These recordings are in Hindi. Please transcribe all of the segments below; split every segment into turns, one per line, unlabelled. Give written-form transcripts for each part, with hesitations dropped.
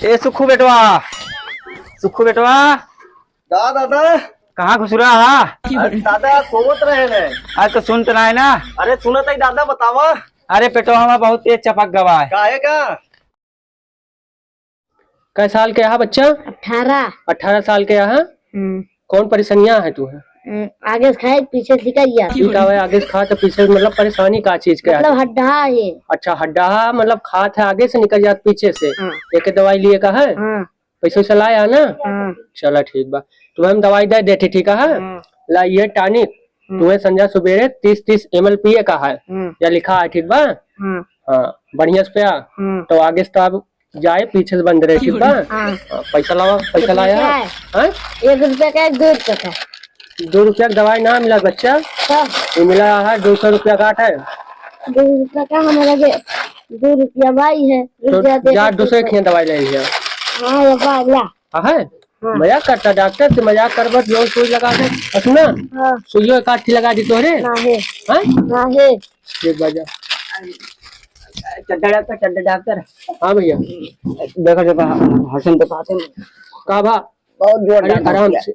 ए सुखू बेटवा, सुखू बेटवा
दादा
कहाँ घुस रहा है?
दादा सोवत रहे ने।
आज तो सुन तो ना है ना।
अरे सुनत है दादा, बतावा।
अरे पेटवा हमारा बहुत तेज चपक गवा है।
काहे का?
कै साल के यहाँ बच्चा? 18 साल के यहाँ। कौन परेशानियां है तू है?
आगे से खाए पीछे से निकल
ठीक है, आगे से खा तो पीछे मतलब परेशानी का चीज का है?
मतलब हड्डा है ये।
अच्छा हड्डा मतलब खात है आगे से निकल जात पीछे से। एक दवाई लिए का है? पैसा वैसा लाया ना? चला ठीक बा, तुम्हें हम दवाई दे देते ठीक है। ला ये टॉनिक तुम्हें संध्या सुबेरे 30-30 ml पिए का है, या लिखा है ठीक बा। हाँ बढ़िया से पिया तो आगे से तो आप जाए पीछे से बंद रहे ठीक बा। पैसा लावा, पैसा लाया है?
1 रुपया का 2 रुपया का।
2 रुपया का दवाई ना मिला बच्चा, ये मिला है 200 रुपया का है।
2 रुपया का हमारा 2 रुपया भाई है।
तो यार दूसरे की दवाई ले लिया।
हाँ ये बाला
है मजाक करता डॉक्टर से, मजाक कर बस जो सुई लगा दे अपना। सुइयों एक आठी लगा दी तोरे
ना है
एक बजा।
चड्डा डॉक्टर।
हाँ भैया
देखो देखो हसन तो पाते
का भा
बहुत जोर
आराम से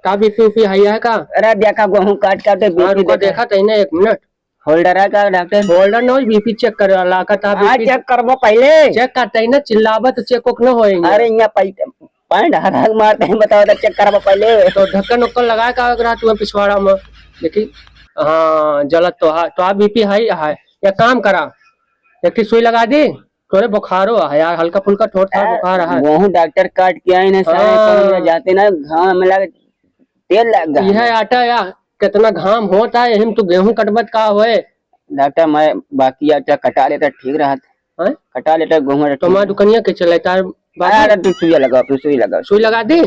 का बीपी हाई है का?
अरे देखा गेहूं काट काटे
रुको देखा तही ना 1 मिनट।
होल्डर है का डॉक्टर?
होल्डर न बीपी चेक कर लाकत
हाँ चेक करबो पहले।
चेक करते ही ना चिल्लावत चेक उक न होएंगे।
अरे यहाँ पैंट हग मारते हैं, बताओ तो चेक करबो पहले।
तो ढक्कन उक्कन लगा का तुम्हें पिछवाड़ा में देखी। हाँ जलत तो है तो आप बीपी हाई है या काम करा एक सुई लगा दी थोड़े बुखारो है यार, हल्का फुल्का थोड़ा बुखार है।
गेहूं डॉक्टर काट के आए ना सारे जाते ना घाम में लगे तेल लग गया।
यह आटा या कितना घाम होता है यही तो गेहूं कटबत का होए।
डॉक्टर मैं बाकी आटा कटा लेता ठीक रहा था, कटा लेता गेहूं।
तो मैं दुकनिया के चले तार
तू सुई लगा, सुई लगा
दी।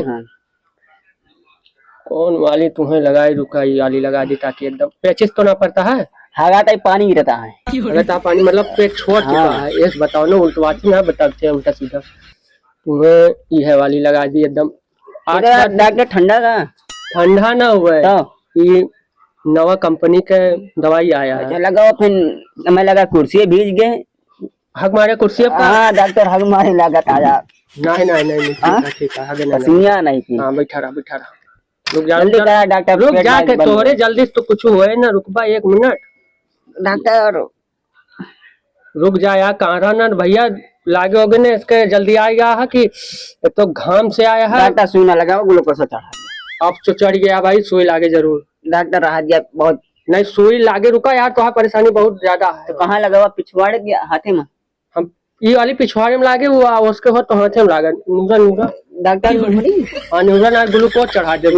कौन वाली तुम्हें लगाई रुकाई वाली लगा दी ताकि एकदम पेचिस तो ना पड़ता है।
हगाता पानी गिरता है,
हगाता पानी मतलब पेट छोड़ चुका है। एक बताओ ना उल्टवाती ना बताते उल्टा सीधा। तुम्हें यह वाली लगा दी एकदम।
डॉक्टर ठंडा का?
ठंडा ना हुआ ये नवा कंपनी के दवाई आया है।
लगाओ फिर मैं लगा कुर्सी भीज गए।
हक मारे कुर्सी अब?
हाँ डॉक्टर हक मारे लगा ताजा।
नहीं ठीक है
नहीं थी।
हाँ बैठा रहा रुक
जा डॉक्टर,
रुक जाके तोरे जल्दी तो कुछ हुए ना, रुकबा 1 मिनट
डॉक्टर।
रुक जा यार, कहाँ रहना भैया लागे होगे ना इसके जल्दी आएगा है कि तो घाम से आया है।
डॉक्टर सुई ना लगाओ, ग्लूकोज चढ़ा।
अब तो चढ़ गया भाई, सुई लागे जरूर।
डॉक्टर राहत गया बहुत।
नहीं सुई लागे रुका यार, तो परेशानी बहुत ज्यादा है।
तो कहाँ लगावा? पिछवाड़े के हाथे में?
हम ये वाली पिछवाड़े में लागे हुआ उसके हो तो हाथे में लागे। नूरा
डॉक्टर
नूरा ना ग्लूकोज चढ़ा दे।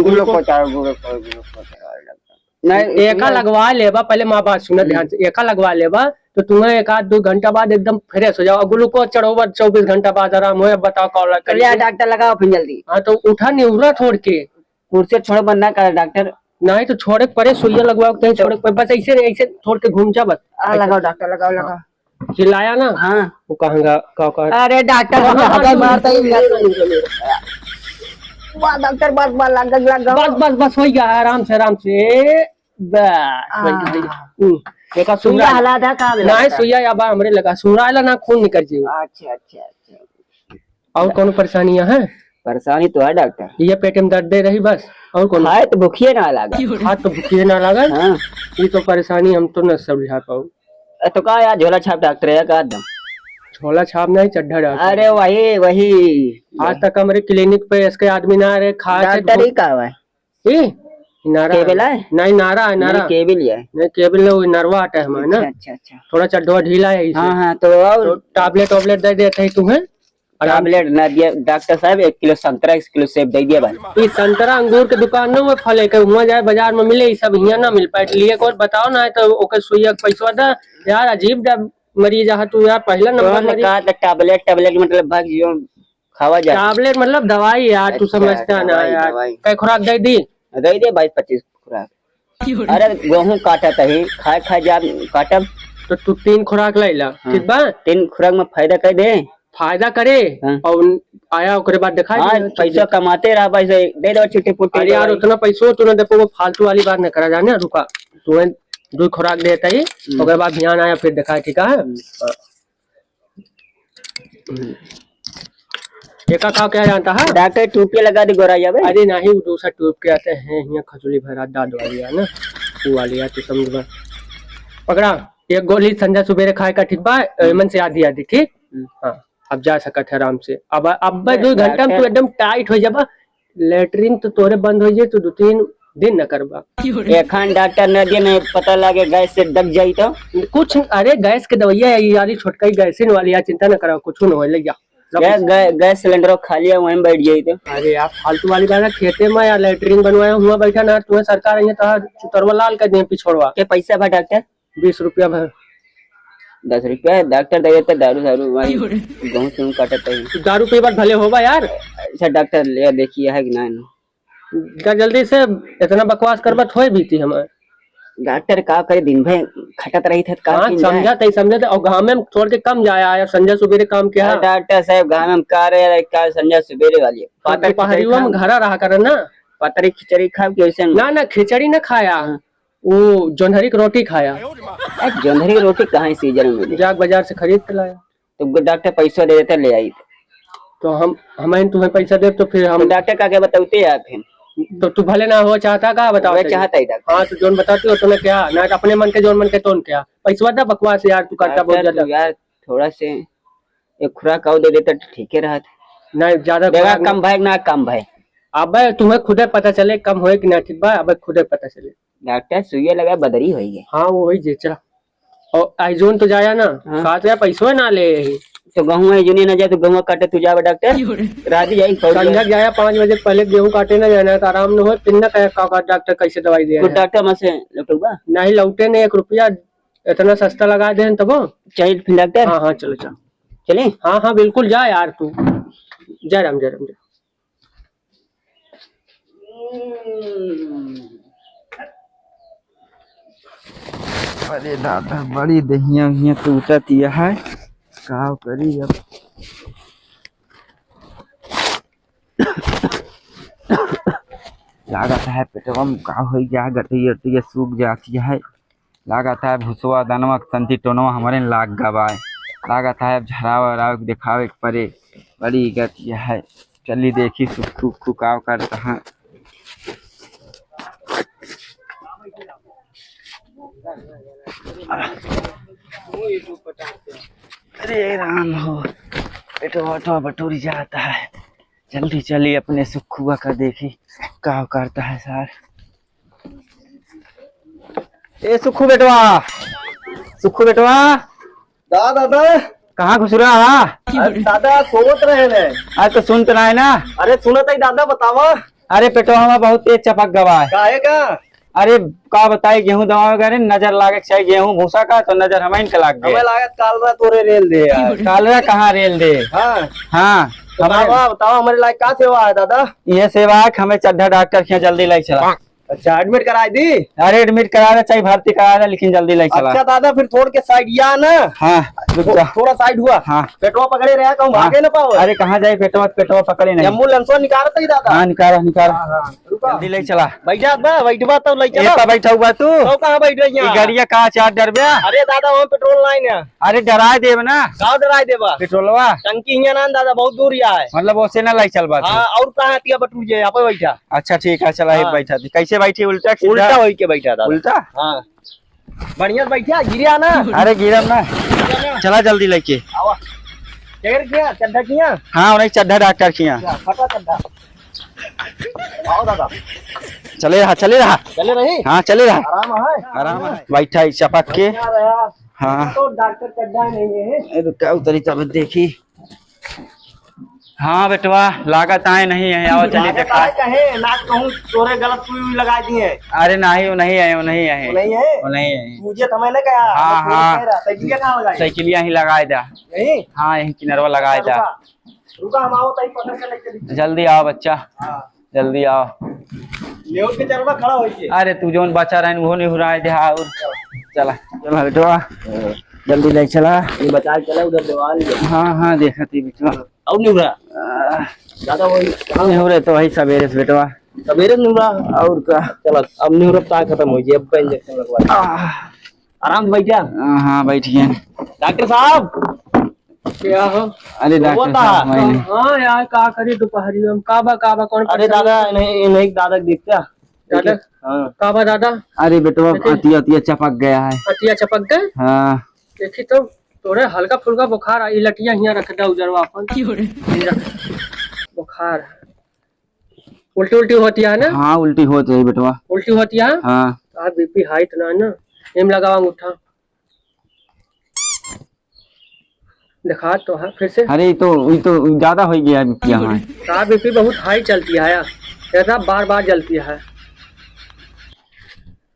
नहीं एका लगवा लेबा पहले, माँ बात सुना ध्यान से। एका लगवा लेबा तो तुम्हें 1-2 घंटा बाद एकदम फ्रेश हो जाओ। ग्लूकोज चढ़ोबा 24 घंटा बाद आराम हो। बताओ कॉल
करिए डॉक्टर लगाओ फिर जल्दी।
हाँ तो उठा निउरा छोड़ के
कुर्सी छोड़ बंद ना कर डॉक्टर।
नहीं तो छोड़े परे सुइया लगवाओ कहीं छोड़े बस ऐसे छोड़ के घूम जा बस।
लगाओ डॉक्टर लगाओ।
चिल्लाया ना?
हाँ
वो कहेगा
अरे डॉक्टर मारता ही
बस हो गया आराम से बस। एक सुइया
हला था का
नहीं सुइया या बा हमरे लगा सुराला ना खून निकल जी।
अच्छा
और कौन परेशानियां है?
परेशानी तो है डॉक्टर,
ये पेट में दर्द दे रही बस। और कौन?
खाए तो भूखिए ना लगा।
हाँ तो भूखिए ना लगा। हाँ ये तो परेशानी हम तो न समझा पाऊ।
तो का यार झोला छाप डॉक्टर है का? एकदम
झोला छाप नहीं चड्ढा डॉक्टर।
अरे वही
आज तक हमारे क्लिनिक पे इसके आदमी ना रहे खा
डॉक्टर ही का है
नारा
केबल है?
नहीं नारा है, नारा
केबल है।
नहीं केबल नहीं नरवा आटा है हमारा ना।
अच्छा
थोड़ा चड्ढा ढीला है।
हाँ तो
टैबलेट दे देते है तुम्हें।
टैबलेट ना दिया डॉक्टर साहब। 1 किलो संतरा 1 किलो सेब दे दिया भाई।
संतरा अंगूर के दुकान में फल है वहाँ जाए बाजार में मिले सब यहाँ ना मिल पाए। लिए को बताओ ना तो ओके सुइया पैसा दा यार। अजीब मरीज है तू यार, पहला नंबर
का टैबलेट मतलब भाग जो खावा जाए।
टैबलेट मतलब दवाई यार, तू समझता ना यार। कई खुराक दे दी
22-25 खुराक। अरे गेहूं काटा ही खाए जा काटब
तो तू 3 खुराक ले ला ठीक बा।
3 खुराक में फायदा कर दे,
फायदा करे। और आया ओकरे बाद दिखा
पैसा कमाते रहा, पैसा दे दो छुट्टी पुट्टी।
यार उतना पैसो तूने देखो फालतू वाली बात नहीं करा जाने। रुका तुम्हें 2 खुराक देता ही ओकरे बाद ध्यान आया फिर दिखा ठीक है। एक का क्या जानता है?
डॉक्टर टूपिया लगा दे गोरा जावे।
अरे नहीं, वो दूसरा ट्यूब के आते हैं यहाँ खजूली भरा दाद वाली है ना, वो वाली है तो समझ में। पकड़ा एक गोली संध्या सुबेरे खाए का, ठीक बा? मन से आधी आधी, ठीक। हाँ अब जा सकत है आराम से। अब 2 घंटा में तू एकदम टाइट हो जाबा। लेटरिन तो तोरे बंद हो जाए तो 2-3 दिन न करबा।
एखन डॉक्टर न दिए नहीं पता लगे गैस से दब जाई तो
कुछ, अरे गैस के दवाइया है ये वाली, छोटका ही गैसिन वाली है, चिंता न करो, कुछ न हो ले जा।
गैस सिलेंडर खाली है वहीं बैठ जाई तो।
अरे आप फालतू वाली बात है, खेते में या लेटरिन बनवाया हुआ बैठा ना, तुम्हें सरकार है तो चुतरवा लाल कर दे पिछोड़वा
के पैसा भा डॉक्टर?
20 रुपया भर।
10 रुपया डॉक्टर दे देता, दारू गेहूं से काटता है।
दारू पी बार भले होगा यार।
अच्छा डॉक्टर ले देखिए है कि ना?
जल्दी से इतना बकवास करबा थोड़ी बीती हमारे।
डॉक्टर का करे दिन भर खटत रही थे का
समझा और गाँव में छोड़ के कम जाया यार। संजय सुबेरे काम किया
डॉक्टर साहब गाँव में का रहे का संजय सुबेरे वाली
पहाड़ियों में घरा रहा कर ना,
पतरी खिचड़ी खा के वैसे
ना खिचड़ी न खाया, वो जोंधरी की रोटी खाया।
जोंधरी की रोटी कहाँ सीजन में मिली?
जाग बाजार से खरीद के लाया।
तो डॉक्टर पैसा दे देते ले आई
तो हम तुम्हें पैसा दे तो फिर हम
डॉक्टर का क्या बताते आप?
तो तू भले ना हो चाहता का बताओ?
चाहता ही डॉक्टर।
हाँ तो जोन बताती हो तुम्हें क्या ना, अपने मन के जोन मन के तोन क्या पैसा दा बकवास यार तू करता बहुत ज्यादा
यार। थोड़ा से एक खुराक और दे देता ठीक है रहत
ना, ज्यादा
कम भाई ना कम भाई।
अब तुम्हें खुदे पता चले कम होए कि ना, ठीक बा? अब खुदे पता चले।
डॉक्टर सुइया लगा बदरी होई।
हाँ वो वही जे चला और आईजोन तो जाया ना, साथ या पैसा ना ले
तो गेहूं है जुनी ना जाए तो गेहूं काटे तू जावे डॉक्टर राजी जाई
संध्या जाया 5 बजे पहले गेहूं काटे ना जाना तो आराम न हो। तीन ना का डॉक्टर कैसे दवाई दे
डॉक्टर में से लौटूबा
नहीं लौटे ने 1 रुपया इतना सस्ता लगा दे तब
चाहिए फिर डॉक्टर।
हाँ चलो चल
चले।
हाँ बिल्कुल जा यार तू। जय राम जय राम जय।
अरे दादा बड़ी दहिया टूटत है, का करी अब? लागत है पेटवा में का हो गया, गटिया सूख जाती है। लागत है भूसवा दानवा संती टोनवा हमारे लाग गवाए। लागत है अब झरावा वराव दिखावे परे, बड़ी गतिया है। चली देखी सुख का करता है। अरे राम हो, पेटवा बटोरी जाता है। जल्दी चली अपने सुखुआ का देखी क्या करता है सर। ए सुखू बेटवा
दादा
कहाँ घुस रहा?
दादा सोवत रहे ने।
आज तो सुन तो रहा है ना?
अरे सुनत ही दादा बतावा।
अरे पेटवा हमारा बहुत तेज चपक गवा है।
काहे का?
अरे का बताए गेहूं दवा वगैरह नजर लागे चाहिए, गेहूं भूसा का तो नजर हमें इनके लाग गए।
हमें लागत कालरा तोरे रेल दे यार।
कालरा कहाँ रेल दे? हाँ
बताओ हमारे लायक का सेवा है दादा?
ये सेवा है हमें चड्ढा डॉक्टर के जल्दी लाई चला।
अच्छा एडमिट करा दी?
अरे एडमिट कराना चाहिए, भर्ती कराना, लेकिन जल्दी लाई चला।
अच्छा दादा फिर थोड़ के साइड या ना।
हाँ
थोड़ा साइड हुआ।
हाँ
पेटवा पकड़े रहा कहूँ भागे ना पाओ।
अरे कहाँ जाए पेटवा पकड़े नहीं।
एम्बुलेंस निकाल ही दादा।
हाँ निकाल जल्दी लाई चला।
बैठा बैठवा तो लाई चला।
बैठा हुआ तू
कहाँ बैठ रही है?
गाड़िया कहाँ चार डर बे?
अरे दादा वहाँ पेट्रोल लाइन है।
अरे डराए देव ना।
कहाँ डराए देवा?
पेट्रोलवा
टंकी हिया ना दादा बहुत दूर है।
मतलब वो ना लाई चल बात।
हाँ और कहाँ तिया बटू जे यहाँ पे बैठा।
अच्छा ठीक है चला बैठा थी। कैसे बैठी? उल्टा
उल्टा होई के बैठा था।
उल्टा?
हाँ बढ़िया बैठा गिरिया ना।
अरे गिरम ना, चला जल्दी लेके।
किया चड्ढा किया?
हाँ उन्हें चड्ढा डॉक्टर किया।
फटा चड्ढा। आओ दादा
चले रहा
चले रही।
हाँ चले रहा।
आराम है
बैठा ही चपक के। हाँ
तो डॉक्टर चड्ढा नहीं है।
क्या उतरी तब देखी। हाँ बेटवा लागत आए नहीं है। आओ चलिए देखा
कहे नाक कहूँ तोरे गलत सुई लगा दिए।
अरे नहीं वो नहीं है
नहीं है मुझे तो मैंने कहा।
हाँ
साइकिलिया कहाँ लगाई?
साइकिलिया ही लगाए दा।
नहीं
हाँ यही किनरवा लगाए दा।
रुका हम आओ तई पकड़ के लेके।
जल्दी आओ बच्चा जल्दी आओ।
लेओ के चरवा खड़ा होइए।
अरे तू जोन बच्चा रहे वो नहीं हो रहा है दे। हाँ चला बेटवा जल्दी ले चला।
ये बचा के चला उधर दीवार।
हाँ देखा थी बेटवा।
और नहीं रहा दादा वही
नहीं हो रहे तो वही सवेरे से बेटवा।
सवेरे नहीं रहा और का। चलो अब नहीं रहा खत्म हो जाए। अब इंजेक्शन लगवा आराम से बैठा।
हाँ बैठ गए।
डॉक्टर साहब
क्या हो?
अरे डॉक्टर साहब मैंने
हाँ यार का करी दोपहरी में काबा कौन?
अरे दादा नहीं दादा दिखता
दादा
हाँ
काबा दादा
अरे बेटवा अतिया चपक गया है।
अतिया चपक गए।
हाँ
देखी तो तोरे हल्का फुल्का बुखार आई लटिया यहाँ रख दे उजरवा अपन बुखार उल्टी होती है ना?
हाँ उल्टी होती है बेटवा।
उल्टी होती है
हाँ
बीपी हाई तो ना एम लगावा अंगूठा दिखा तो है फिर से।
अरे ये तो ज्यादा हो गया बीपी हमारे।
का बीपी बहुत हाई चलती है यार बार जलती है।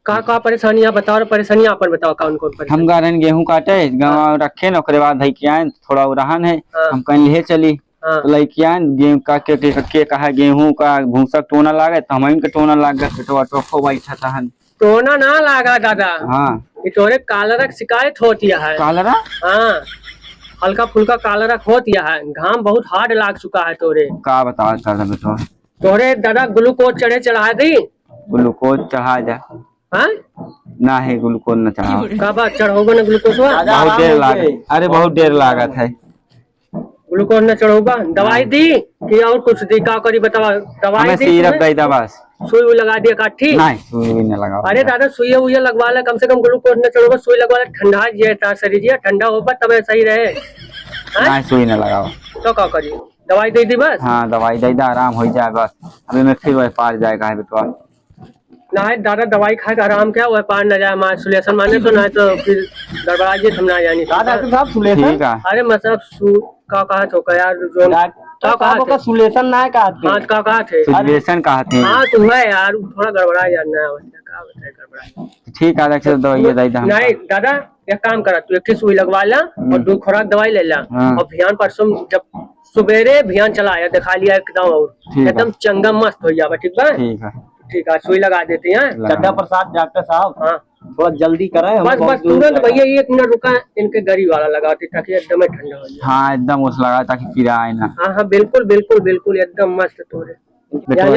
का परेशानियां बताओ और परेशानियां अपन बताओ कौन कौन
हम गारन गेहूं काटे गाँव रखे न ओकरे बाद के आए थोड़ा उड़ान है हम कहीं ले चली तो लड़की आए गेहूं का के कहा गेहूं का भूसा टोना लागे तो हम के टोना लाग गए पेटवा टोफो बैठा था।
टोना ना लागा दादा।
हाँ
ये तोरे कालरक शिकायत होती है।
कालरा?
हाँ हल्का फुल्का कालरक होती है। घाम बहुत हार्ड लाग चुका है तोरे।
का बताओ चल बेटवा?
तोरे दादा ग्लूकोज चढ़ा दी।
ग्लूकोज चढ़ा जा?
हाँ
ना है ग्लूकोज न चढ़ा।
का बात चढ़ोगे न ग्लूकोज?
बहुत देर लागत। अरे बहुत देर लागत है।
ग्लूकोज न चढ़ोगा दवाई दी कि और कुछ दी? का करी बतावा? दवाई दी
सिरप दे दा बस।
सुई लगा दिया काठी?
नहीं सुई न लगा।
अरे दादा सुई लगवा ला कम से कम ग्लूकोज न चढ़ोगा सुई लगवा ला ठंडा जे शरीर ठंडा होगा तब सही रहे।
नहीं सुई न लगाओ
तो क्या करी? दवाई दे दी बस?
हाँ दवाई दे दा आराम हो जाए बस। अभी मैं फिर वह पार जाएगा है बेटवा।
ना है दादा दवाई खा के आराम क्या वह पार न जाए हमारे सुलेशन माने तो ना तो फिर गड़बड़ा जी हम ना जानी।
डॉक्टर साहब सुलेशन?
ठीक है।
अरे मतलब का कहा तो क्या यार जो
का सुलेशन ना कहा
हाँ का थे
सुलेशन कहा थे।
हाँ तुम है यार थोड़ा गड़बड़ा जाना गड़बड़ा।
ठीक है डॉक्टर दवाई दे दा।
नहीं दादा एक काम करा तू एक सुई लगवा ला और 2 खुराक दवाई ले ला और भियान परसों जब सवेरे भियान चलाया दिखा लिया एकदम चंगा मस्त हो जावा। ठीक बा? ठीक है सुई लगा देते हैं।
चड्डा प्रसाद डॉक्टर साहब
हाँ
थोड़ा जल्दी कराए।
बस तुरंत भैया 1 मिनट रुका इनके गरी वाला लगाते ताकि एकदम ठंडा हो जाए।
हाँ एकदम उस लगा ताकि किराए ना।
हाँ बिल्कुल एकदम मस्त तोरे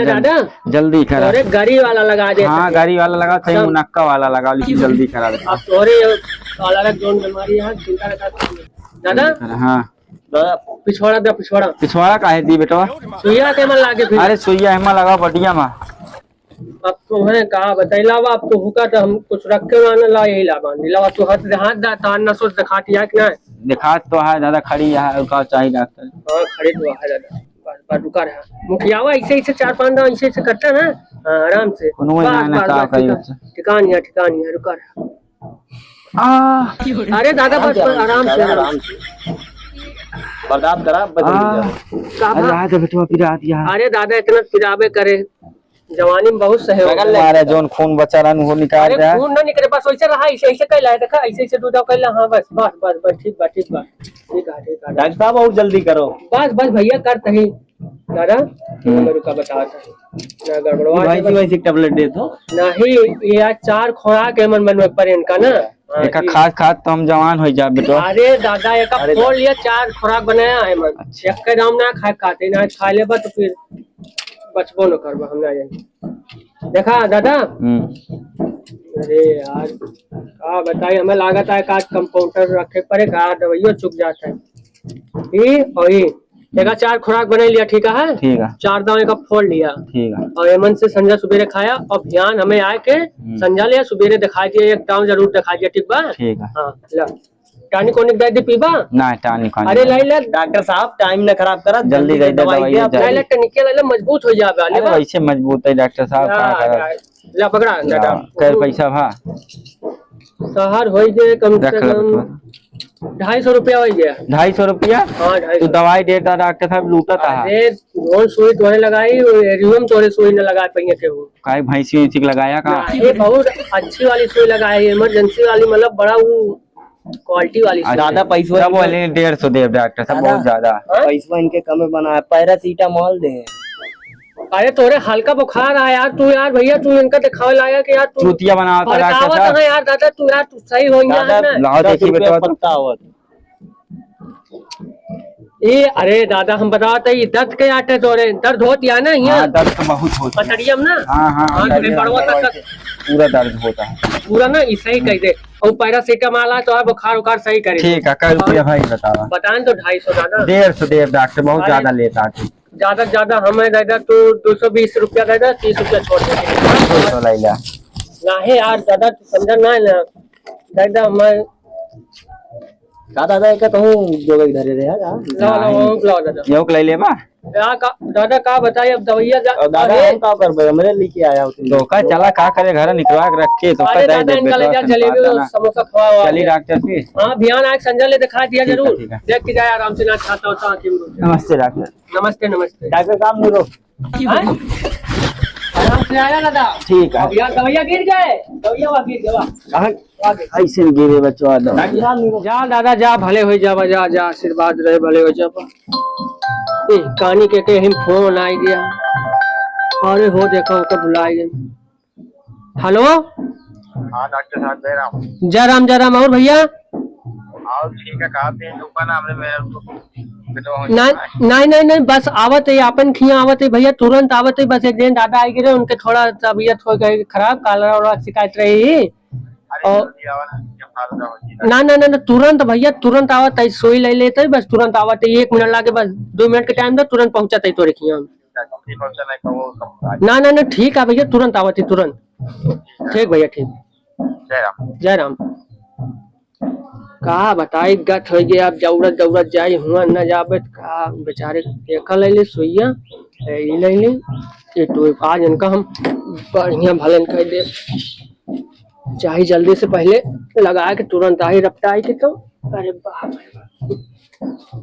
दादा
जल्दी करा।
तोरे गरी वाला लगा दे।
हाँ गाड़ी वाला लगा सही मुनक्का वाला लगा लेकिन जल्दी करा दे।
अब तोरे काला जोन बीमारी है चिंता दादा।
हाँ पिछवाड़ा काहे दी बेटा?
सुइया के मन लागे फिर?
अरे सुइया हेमा लगा बढ़िया मा।
अब तुम्हें कहा बताइलावा अब तो हुका तो हम कुछ रखे ना ला यही ला बांधी लावा तू हाथ दाता न सोच दिखाती है कि ना?
दिखा तो है दादा खड़ी है का चाहिए डॉक्टर।
हाँ खड़ी तो है दादा बस रुका रहा मुखियावा ऐसे 4-5 दाव ऐसे करता है आराम से ठिकान है रुका रहा। अरे दादा बस आराम से
बर्दाश्त करा।
अरे दादा इतना पिराबे करे जवानी में बहुत सहयोग
हमारे जोन खून बचा रहा वो निकाल रहा है।
खून ना निकले बस वैसे रहा ऐसे कहला है देखा ऐसे दूध कहला। हाँ बस ठीक बा
डॉक्टर साहब और जल्दी करो।
बस भैया करते ही दादा रुका बता ना गड़बड़वा
वैसे टैबलेट दे दो।
नहीं ये 4 खुराक है मन पर इनका ना
एक खाद तो हम जवान हो जा बेटा।
अरे दादा एक फोड़ लिया 4 खुराक बनाया है मन एक के दाम ना खाते ना खा लेबा तो फिर बचबो न करबा हम ना जानी देखा दादा। अरे यार का बताई हमें लागत है का कंपाउंडर रखे पड़े का दवाइयों चुक जाता है। ये 4 खुराक बना लिया। ठीक है 4 दाव का फोड़ लिया। ठीक है और एमन से संजा सुबेरे खाया और ध्यान हमें आए के संजा लिया सुबेरे दिखा दिया 1 दाव जरूर दिखा दिया। ठीक बा? ठीक है। हाँ ला टानिक कोनिक दे दी पीबा ना टानिक। अरे ले
डॉक्टर साहब टाइम न खराब करा जल्दी दवाई दे ले
टनिक ले मजबूत हो जाबे।
अरे वैसे मजबूत है डॉक्टर साहब का
ला पकड़ा दादा
कर पैसा भा
शहर हो गए कम से कम 250 रुपया हो गया।
250 रुपया? हाँ 250। तो दवाई देता डॉक्टर साहब लूटा था।
अरे रोज सुई तोड़े लगाई एरियम तोड़े सुई न लगा पाइए थे वो
काहे भैंसी उसी लगाया का?
ये बहुत अच्छी वाली सुई लगाई इमरजेंसी वाली मतलब बड़ा वो क्वालिटी वाली।
ज्यादा पैसा
बोले 150 दे डॉक्टर साहब बहुत ज्यादा
पैसा इनके कम बना पैरासीटामोल दे।
अरे तोरे हल्का बुखार आया यार तू यार भैया तू इनका दिखावे लाया कि यार तू
चूतिया बनाता डॉक्टर साहब
यार दादा तू यार तू सही हो गया है
लाओ देखिए बेटा पत्ता आवत।
ये अरे दादा हम बताते ये दर्द के आटे तोरे दर्द होती है ना यहाँ
दर्द तो बहुत होता है
पतड़ियम ना।
हाँ
पूरा
दर्द होता है
पूरा ना इसे ही कह दे और पैरासीटामॉल है तो है बुखार उखार सही करे।
ठीक है, कल रुपया भाई बतावा।
बताएं तो 250 दादा।
150 देव डॉक्टर, बहुत
अरे।
ज्यादा लेता है।
ज्यादा से ज्यादा हमें दादा तो 220 रुपया दादा, 30 रुपया छोड़ देंगे।
200 ले ला।
नहीं यार दादा समझा ना दादा हमें
दादा का कहूँ जो इधर रे यार।
लो दादा
योग ले ले बा।
दादा का बताइए अब दवाइया
दादा हम का करबे, हमरे लेके आया हूं।
धोखा चला का करे, घर निकलवा के रखे तो
अरे दादा इनका ले जा जलेबी और समोसा खवा।
चली डॉक्टर से।
हाँ ध्यान आए संजय ले दिखा दिया
ठीक है,
जरूर।
ठीक है।
देख के जाए आराम से ना खाता होता आंखें में।
नमस्ते डॉक्टर।
नमस्ते नमस्ते।
डॉक्टर साहब नहीं रो।
हाँ? आराम से आया दादा।
ठीक है।
अब यार दवाइया गिर गए, दवाइया वहाँ गिर गया।
कहाँ ऐसे गिरे बच्चों
जा दादा जा, भले हो जावा, जा जा आशीर्वाद रहे, भले हो जावा। कहानी के हम फोन आई गया। अरे हो देखो कब बुलाई गए। हेलो
हाँ डॉक्टर साहब जय राम।
जय राम और भैया।
आओ ठीक है, कहा पे दुकान हमने मेरे
नहीं बस आवत है, अपन खिया आवत है भैया, तुरंत आवत है। बस एक दिन दादा आई गिरे, उनके थोड़ा तबीयत हो गई खराब, काला शिकायत रही। और ना तुरंत भैया तुरंत आवत है, सोई ले लेते बस तुरंत आवत है। 1 मिनट लागे, बस 2 मिनट के टाइम दो, तुरंत पहुंचाते तो रखिए। ना ठीक है भैया, तुरंत आवत है तुरंत। ठीक भैया ठीक।
जय राम।
जय राम। कहा बताई गत हो गया, अब जरूरत जाई हुआ न जाबे का बेचारे देखा ले ले सोइया ले ले ये तो आज इनका हम बढ़िया भलन कर दे, चाहे जल्दी से पहले लगा के तुरंत आई रफ्तार के तो। अरे बाप रे बाप।